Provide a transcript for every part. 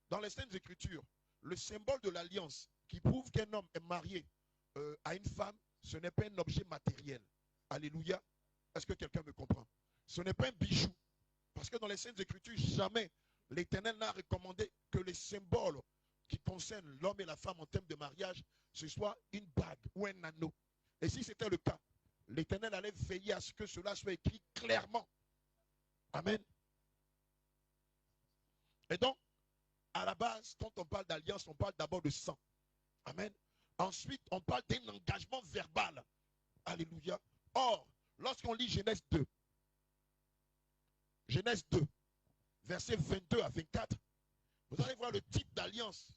Dans les Saintes Écritures, le symbole de l'alliance qui prouve qu'un homme est marié à une femme, ce n'est pas un objet matériel. Alléluia. Est-ce que quelqu'un me comprend? Ce n'est pas un bijou. Parce que dans les Saintes Écritures, jamais l'Éternel n'a recommandé que les symboles qui concernent l'homme et la femme en termes de mariage, ce soit une bague ou un anneau. Et si c'était le cas, l'Éternel allait veiller à ce que cela soit écrit clairement. Amen. Et donc, à la base, quand on parle d'alliance, on parle d'abord de sang. Amen. Ensuite, on parle d'un engagement verbal. Alléluia. Or, lorsqu'on lit Genèse 2, versets 22 à 24, vous allez voir le type d'alliance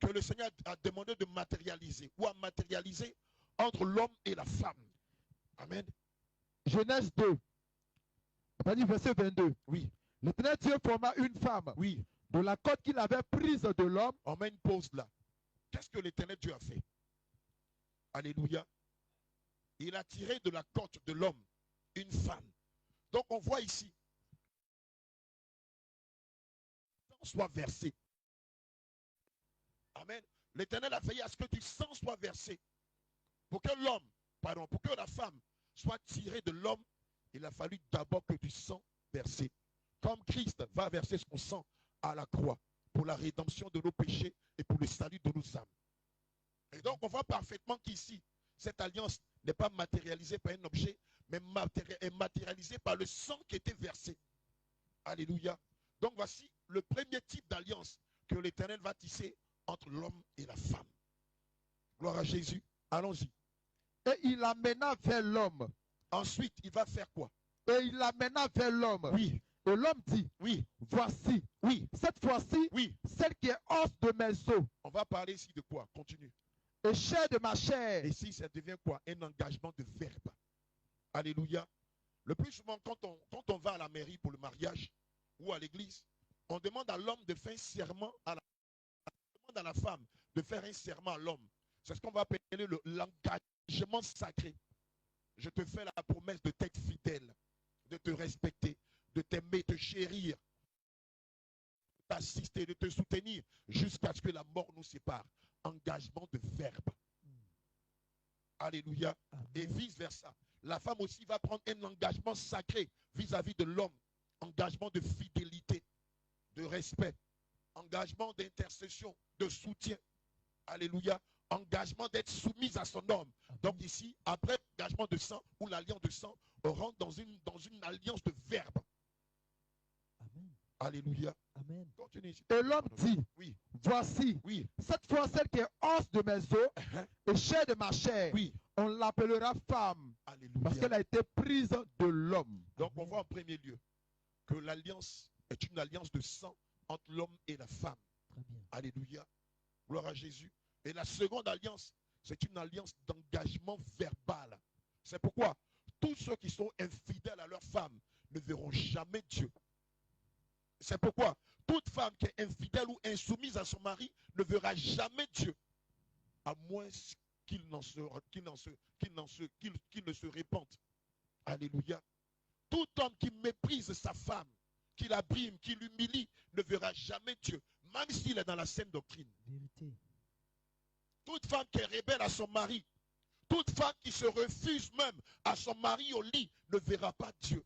que le Seigneur a demandé de matérialiser ou à matérialiser entre l'homme et la femme. Amen. Genèse 2, verset 22. Oui. L'Éternel Dieu forma une femme. Oui. De la côte qu'il avait prise de l'homme. On met une pause là. Qu'est-ce que l'Éternel Dieu a fait? Alléluia. Il a tiré de la côte de l'homme une femme. Donc on voit ici, soit versé. Amen. L'Éternel a veillé à ce que du sang soit versé. Pour que l'homme, pardon, pour que la femme soit tirée de l'homme, il a fallu d'abord que du sang versé. Comme Christ va verser son sang à la croix pour la rédemption de nos péchés et pour le salut de nos âmes. Et donc on voit parfaitement qu'ici, cette alliance n'est pas matérialisée par un objet, mais est matérialisée par le sang qui était versé. Alléluia. Donc voici le premier type d'alliance que l'Éternel va tisser entre l'homme et la femme. Gloire à Jésus. Allons-y. Et il l'amena vers l'homme. Ensuite, il va faire quoi? Et il l'amena vers l'homme. Oui. Et l'homme dit, oui, voici, oui, cette fois-ci, oui, celle qui est os de mes os. On va parler ici de quoi? Continue. Et chair de ma chair. Et ici, ça devient quoi? Un engagement de verbe. Alléluia. Le plus souvent, quand on va à la mairie pour le mariage ou à l'église, on demande à l'homme de faire un serment à demande à la femme de faire un serment à l'homme. C'est ce qu'on va appeler l'engagement sacré. Je te fais la promesse de t'être fidèle, de te respecter, de t'aimer, de te chérir, de t'assister, de te soutenir jusqu'à ce que la mort nous sépare. Engagement de verbe. Alléluia. Amen. Et vice versa. La femme aussi va prendre un engagement sacré vis-à-vis de l'homme. Engagement de fidélité, de respect, engagement d'intercession, de soutien. Alléluia. Engagement d'être soumise à son homme. Amen. Donc ici, après l'engagement de sang ou l'alliance de sang, on rentre dans une alliance de verbe. Amen. Alléluia. Amen. Continue. Et l'homme dit, oui, voici, oui, cette fois celle qui est os de mes os et chair de ma chair, oui, on l'appellera femme. Alléluia. Parce qu'elle a été prise de l'homme. Donc on voit en premier lieu que l'alliance est une alliance de sang entre l'homme et la femme. Très bien. Alléluia. Gloire à Jésus. Et la seconde alliance, c'est une alliance d'engagement verbal. C'est pourquoi tous ceux qui sont infidèles à leur femme ne verront jamais Dieu. C'est pourquoi toute femme qui est infidèle ou insoumise à son mari ne verra jamais Dieu, à moins qu'il ne se répande. Alléluia. Tout homme qui méprise sa femme, qui la brime, qui l'humilie, ne verra jamais Dieu, même s'il est dans la saine doctrine. Vérité. Toute femme qui est rebelle à son mari, toute femme qui se refuse même à son mari au lit, ne verra pas Dieu.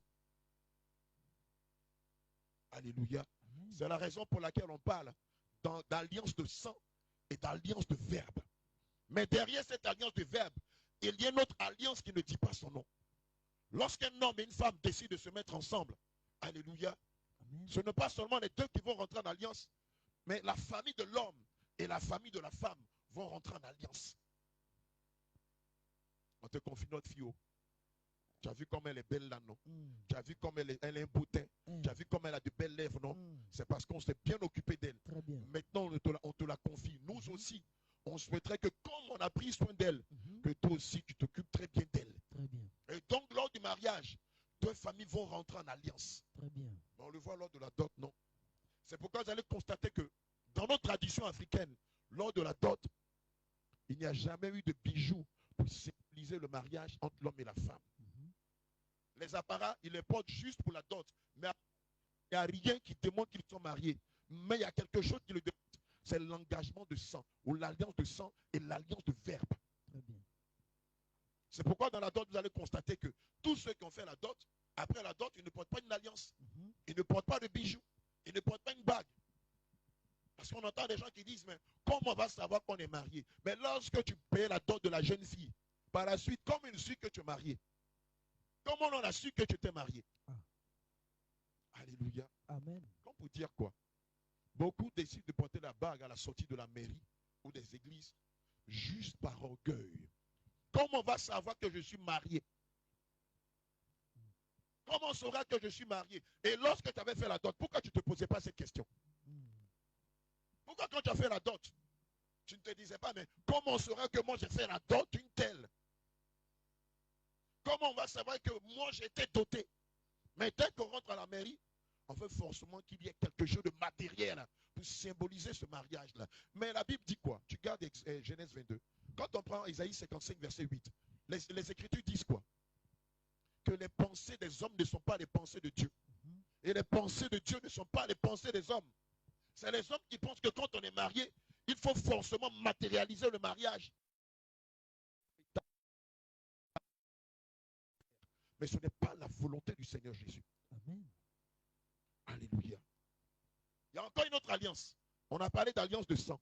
Alléluia. C'est la raison pour laquelle on parle d'alliance de sang et d'alliance de verbe. Mais derrière cette alliance de verbe, il y a une autre alliance qui ne dit pas son nom. Lorsqu'un homme et une femme décident de se mettre ensemble, alléluia, amen, ce n'est pas seulement les deux qui vont rentrer en alliance, mais la famille de l'homme et la famille de la femme vont rentrer en alliance. On te confie notre fille. Tu as vu comme elle est belle là, non? Tu as vu comme elle a un beau teint. Tu as vu comme elle a de belles lèvres, non? C'est parce qu'on s'est bien occupé d'elle. Maintenant, on te la confie. Nous aussi, on souhaiterait que comme on a pris soin d'elle, que toi aussi, tu t'occupes très bien d'elle. Et donc, lors du mariage, deux familles vont rentrer en alliance. Très bien. Mais on le voit lors de la dot, non? C'est pourquoi vous allez constater que dans notre tradition africaine, lors de la dot, il n'y a jamais eu de bijoux pour symboliser le mariage entre l'homme et la femme. Les apparats, ils les portent juste pour la dot. Mais il n'y a rien qui démontre qu'ils sont mariés. Mais il y a quelque chose qui le dépasse. C'est l'engagement de sang, ou l'alliance de sang et l'alliance de verbe. Très bien. C'est pourquoi dans la dot, vous allez constater que tous ceux qui ont fait la dot, après la dot, ils ne portent pas une alliance. Ils ne portent pas de bijoux. Ils ne portent pas une bague. Parce qu'on entend des gens qui disent, mais comment on va savoir qu'on est marié? Mais lorsque tu payes la dot de la jeune fille, par la suite, comment il suit que tu es marié? Comment on a su que tu t'es marié? Alléluia. Amen. Comme pour dire quoi? Beaucoup décident de porter la bague à la sortie de la mairie ou des églises juste par orgueil. Comment on va savoir que je suis marié? Comment on saura que je suis marié? Et lorsque tu avais fait la dot, pourquoi tu ne te posais pas cette question? Pourquoi quand tu as fait la dot, tu ne te disais pas, mais comment on saura que moi j'ai fait la dot d'une telle? Comment on va savoir que moi j'ai été doté? Mais dès qu'on rentre à la mairie, on veut forcément qu'il y ait quelque chose de matériel pour symboliser ce mariage-là. Mais la Bible dit quoi? Tu gardes Genèse 22. Quand on prend Isaïe 55, verset 8, les Écritures disent quoi? Que les pensées des hommes ne sont pas les pensées de Dieu. Et les pensées de Dieu ne sont pas les pensées des hommes. C'est les hommes qui pensent que quand on est marié, il faut forcément matérialiser le mariage. Mais ce n'est pas la volonté du Seigneur Jésus. Amen. Alléluia. Il y a encore une autre alliance. On a parlé d'alliance de sang.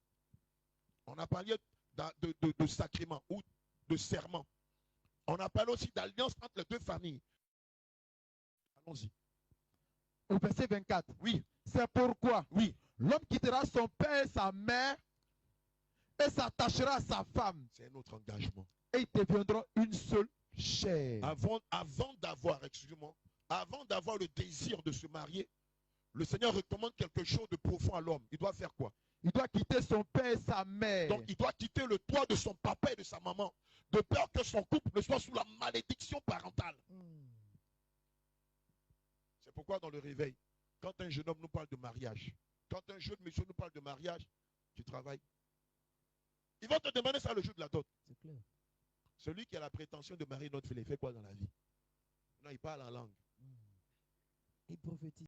On a parlé de sacrement ou de serment. On a parlé aussi d'alliance entre les deux familles. Allons-y. Au verset 24. Oui. C'est pourquoi Oui. l'homme quittera son père et sa mère et s'attachera à sa femme. C'est un autre engagement. Et ils deviendront une seule chair. Avant d'avoir le désir de se marier, le Seigneur recommande quelque chose de profond à l'homme. Il doit faire quoi? Il doit quitter son père et sa mère. Donc il doit quitter le toit de son papa et de sa maman, de peur que son couple ne soit sous la malédiction parentale. C'est pourquoi dans le réveil, quand un jeune homme nous parle de mariage, quand un jeune monsieur nous parle de mariage, tu travailles. Ils vont te demander ça le jour de la dot. C'est clair. Celui qui a la prétention de marier notre fille, il fait quoi dans la vie? Non, il parle en langue. Il prophétise.